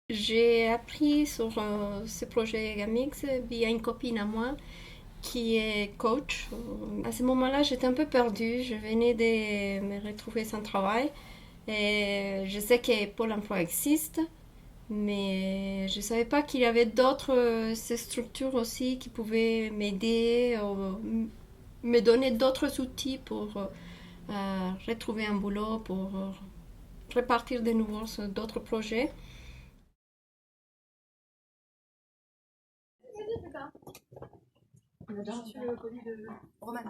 J'ai appris sur ce projet Gamix via une copine à moi qui est coach. À ce moment-là, j'étais un peu perdue. Je venais de me retrouver sans travail. Et je sais que Pôle emploi existe, mais je ne savais pas qu'il y avait d'autres ces structures aussi qui pouvaient m'aider, me donner d'autres outils pour retrouver un boulot, pour repartir de nouveau sur d'autres projets. On a déjà reçu le colis de Roman.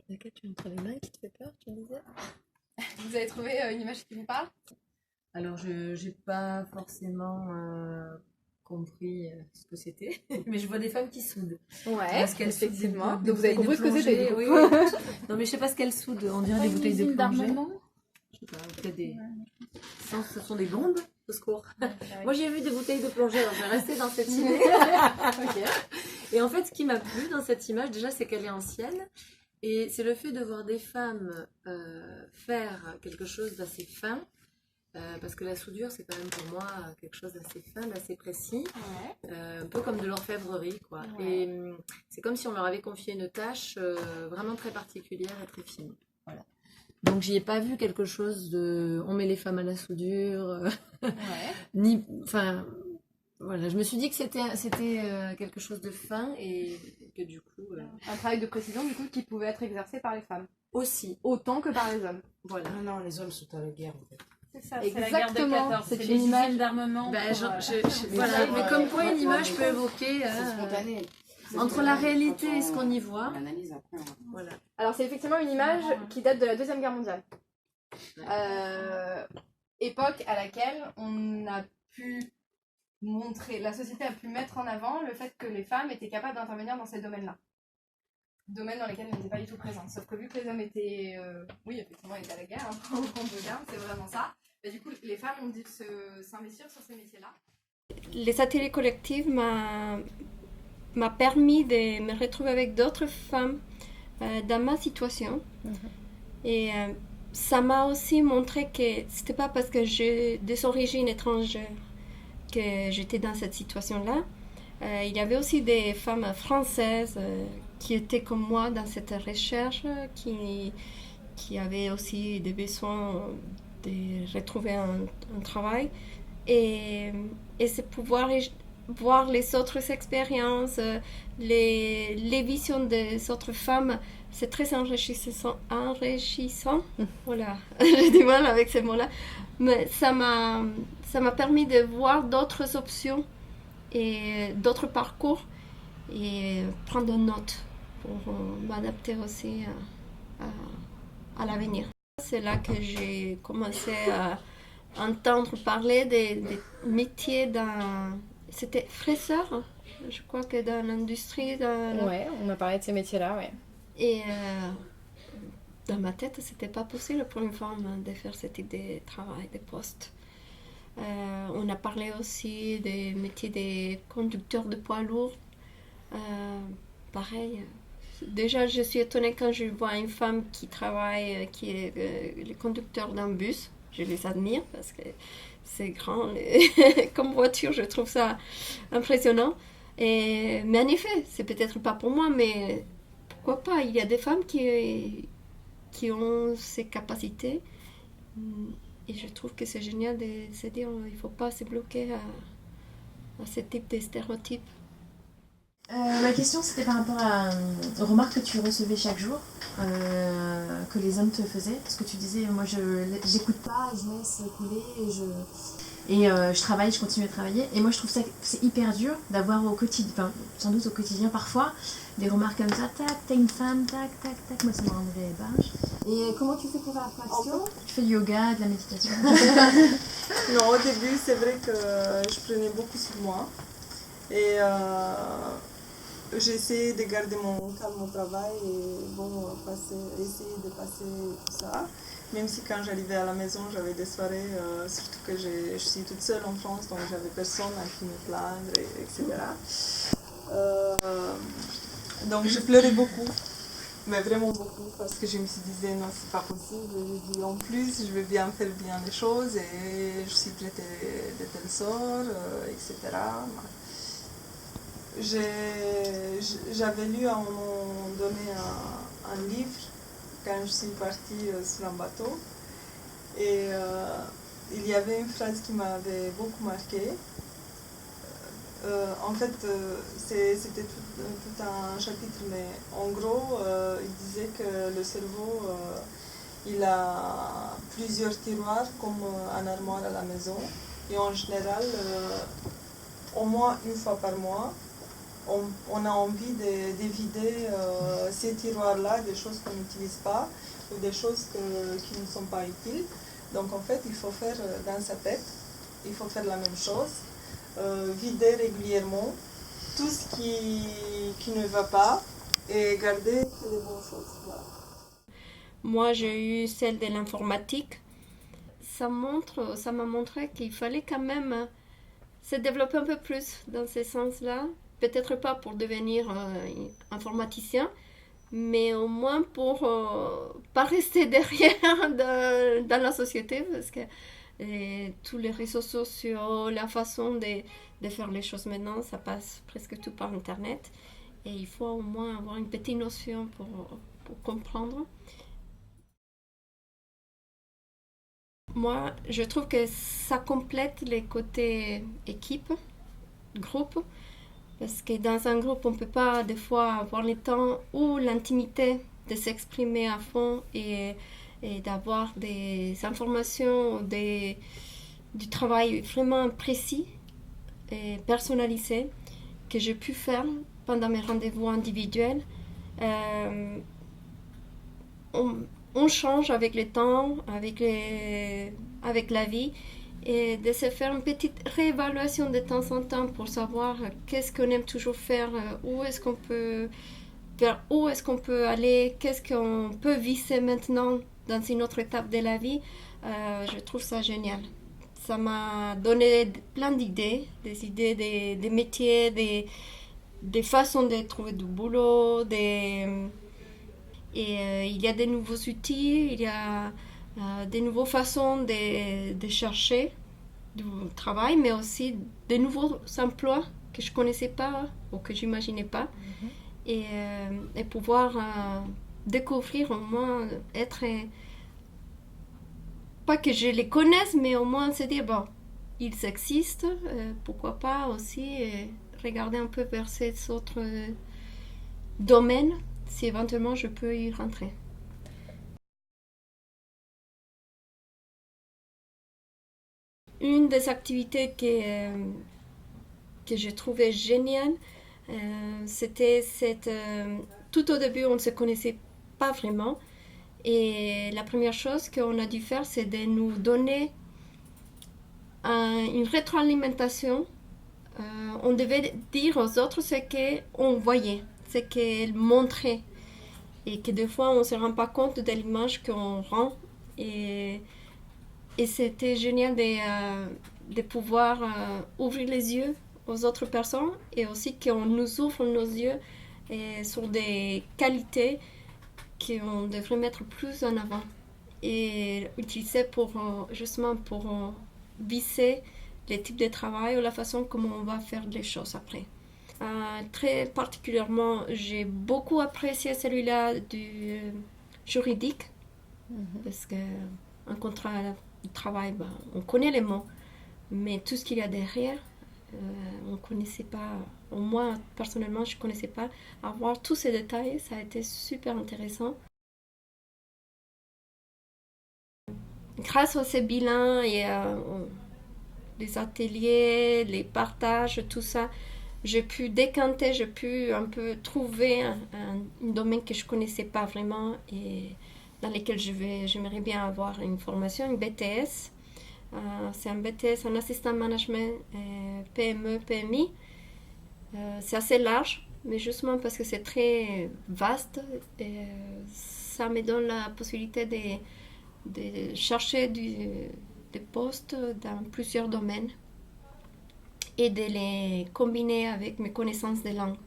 Laquelle tu as entre les mains qui te fait peur, tu me disais? Vous avez trouvé une image qui vous parle? Alors, je n'ai pas forcément compris ce que c'était, mais je vois des femmes qui soudent. Ouais, effectivement. Donc vous avez compris ce que c'était, oui. Non, mais je sais pas ce qu'elles soudent. On dirait des bouteilles de plongée. Je sais pas, peut-être des... Non, ce sont des bombes. Au secours. Moi, j'ai vu des bouteilles de plongée, alors je vais rester dans cette idée. Okay. Et en fait, ce qui m'a plu dans cette image, déjà, c'est qu'elle est ancienne. Et c'est le fait de voir des femmes faire quelque chose d'assez fin. Parce que la soudure, c'est quand même pour moi quelque chose d'assez fin, d'assez précis. Ouais. Un peu comme de l'orfèvrerie, quoi. Ouais. Et c'est comme si on leur avait confié une tâche vraiment très particulière et très fine. Voilà. Donc, j'y ai pas vu quelque chose de... On met les femmes à la soudure. Ouais. Enfin, voilà. Je me suis dit que c'était quelque chose de fin et que du coup... Un travail de précision, du coup, qui pouvait être exercé par les femmes. Aussi. Autant que par les hommes. Voilà. Non, les hommes sont à la guerre, en fait. C'est ça, c'est la guerre de 14. C'est une image d'armement. Ben, voilà, mais comme quoi une image peut évoquer... C'est spontané. Entre la réalité et ce qu'on y voit. L'analyse après. Voilà. Alors c'est effectivement une image qui date de la Deuxième Guerre mondiale. Époque à laquelle on a pu montrer, la société a pu mettre en avant le fait que les femmes étaient capables d'intervenir dans ces domaines-là. Domaines dans lesquels elles n'étaient pas du tout présentes. Sauf que vu que les hommes étaient, oui effectivement, étaient à la guerre, hein, on peut dire, c'est vraiment ça. Et du coup, les femmes ont dû s'investir sur ces métiers-là. Les ateliers collectifs m'a permis de me retrouver avec d'autres femmes dans ma situation. Et ça m'a aussi montré que c'était pas parce que j'ai des origines étrangères que j'étais dans cette situation-là. Il y avait aussi des femmes françaises qui étaient comme moi dans cette recherche, qui avaient aussi des besoins de retrouver un travail. Et c'est pouvoir voir les autres expériences, les visions des autres femmes, c'est très enrichissant. Voilà, j'ai du mal avec ces mots-là. Mais ça m'a permis de voir d'autres options et d'autres parcours et prendre note pour m'adapter aussi à l'avenir. C'est là que j'ai commencé à entendre parler des métiers dans... C'était fraiseur, je crois que dans l'industrie. Ouais, on a parlé de ces métiers-là, ouais. Et dans ma tête, c'était pas possible pour une femme de faire ce type de travail, de poste. On a parlé aussi des métiers des conducteurs de poids lourds. Pareil. Déjà, je suis étonnée quand je vois une femme qui travaille, qui est le conducteur d'un bus. Je les admire parce que c'est grand comme voiture, je trouve ça impressionnant. Mais en effet, c'est peut-être pas pour moi, mais pourquoi pas? Il y a des femmes qui ont ces capacités et je trouve que c'est génial de se dire il ne faut pas se bloquer à ce type de stéréotypes. Ma question c'était par rapport aux remarques que tu recevais chaque jour, que les hommes te faisaient, parce que tu disais moi j'écoute pas, je laisse couler et je travaille, je continue à travailler, et moi je trouve ça c'est hyper dur d'avoir au quotidien, enfin, sans doute au quotidien parfois, des remarques comme ça, tac, t'es une femme, tac, tac, tac, moi ça me rendrait barge. Et comment tu fais pour faire attraction? Tu fais du yoga, de la méditation? Non, au début c'est vrai que je prenais beaucoup sur moi et j'essayais de garder mon calme au travail et bon, essayer de passer tout ça. Même si quand j'arrivais à la maison, j'avais des soirées, surtout que je suis toute seule en France, donc j'avais personne à qui me plaindre, etc. Donc je pleurais beaucoup, mais vraiment beaucoup, parce que je me suis dit non, c'est pas possible. Je dis en plus, je veux bien faire bien les choses et je suis traitée de telle sorte, etc. J'avais lu à un moment donné un livre quand je suis partie sur un bateau et il y avait une phrase qui m'avait beaucoup marquée. En fait, c'était tout un chapitre, mais en gros, il disait que le cerveau, il a plusieurs tiroirs comme un armoire à la maison et en général, au moins une fois par mois, on a envie de vider ces tiroirs-là, des choses qu'on n'utilise pas ou des choses qui ne sont pas utiles. Donc en fait, il faut faire dans sa tête, il faut faire la même chose, vider régulièrement tout ce qui ne va pas et garder que les bonnes choses. Voilà. Moi, j'ai eu celle de l'informatique. Ça m'a montré qu'il fallait quand même se développer un peu plus dans ce sens-là. Peut-être pas pour devenir informaticien, mais au moins pour pas rester derrière dans la société, parce que tous les réseaux sociaux, la façon de faire les choses maintenant, ça passe presque tout par Internet. Et il faut au moins avoir une petite notion pour comprendre. Moi, je trouve que ça complète les côtés équipe, groupe. Parce que dans un groupe, on ne peut pas des fois avoir le temps ou l'intimité de s'exprimer à fond et d'avoir des informations, du travail vraiment précis et personnalisé que j'ai pu faire pendant mes rendez-vous individuels. On change avec le temps, avec la vie. Et de se faire une petite réévaluation de temps en temps pour savoir qu'est-ce qu'on aime toujours faire, vers où est-ce qu'on peut aller, qu'est-ce qu'on peut viser maintenant dans une autre étape de la vie. Je trouve ça génial. Ça m'a donné plein d'idées, des idées des métiers, des façons de trouver du boulot, il y a des nouveaux outils, il y a des nouvelles façons de chercher du travail, mais aussi de nouveaux emplois que je ne connaissais pas ou que je n'imaginais pas. Et pouvoir découvrir, au moins être... pas que je les connaisse, mais au moins se dire, bon, ils existent, pourquoi pas aussi regarder un peu vers ces autres domaines, si éventuellement je peux y rentrer. Une des activités que je trouvais géniale, c'était tout au début, on ne se connaissait pas vraiment. Et la première chose qu'on a dû faire, c'est de nous donner une rétroalimentation. On devait dire aux autres ce qu'on voyait, ce qu'elles montraient. Et que des fois, on ne se rend pas compte de l'image qu'on rend. Et c'était génial de pouvoir ouvrir les yeux aux autres personnes et aussi qu'on nous ouvre nos yeux sur des qualités qu'on devrait mettre plus en avant et utiliser justement pour viser les types de travail ou la façon comment on va faire les choses après. Très particulièrement, j'ai beaucoup apprécié celui-là du juridique parce qu'un contrat de travail, on connaît les mots, mais tout ce qu'il y a derrière, on ne connaissait pas. Moi, personnellement, je ne connaissais pas. Avoir tous ces détails, ça a été super intéressant. Grâce à ces bilans et les ateliers, les partages, tout ça, j'ai pu décanter, j'ai pu un peu trouver un domaine que je ne connaissais pas vraiment et dans lequel j'aimerais bien avoir une formation, une BTS. C'est un BTS en assistant management PME, PMI. C'est assez large, mais justement parce que c'est très vaste, et ça me donne la possibilité de chercher des postes dans plusieurs domaines et de les combiner avec mes connaissances des langues.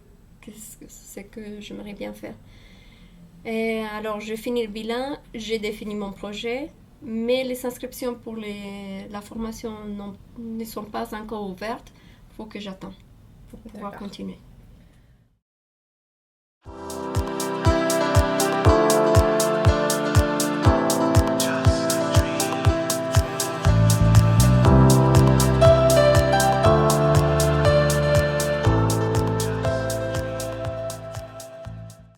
C'est ce que j'aimerais bien faire. Et alors, je finis le bilan, j'ai défini mon projet, mais les inscriptions pour la formation ne sont pas encore ouvertes. Il faut que j'attende pour pouvoir continuer.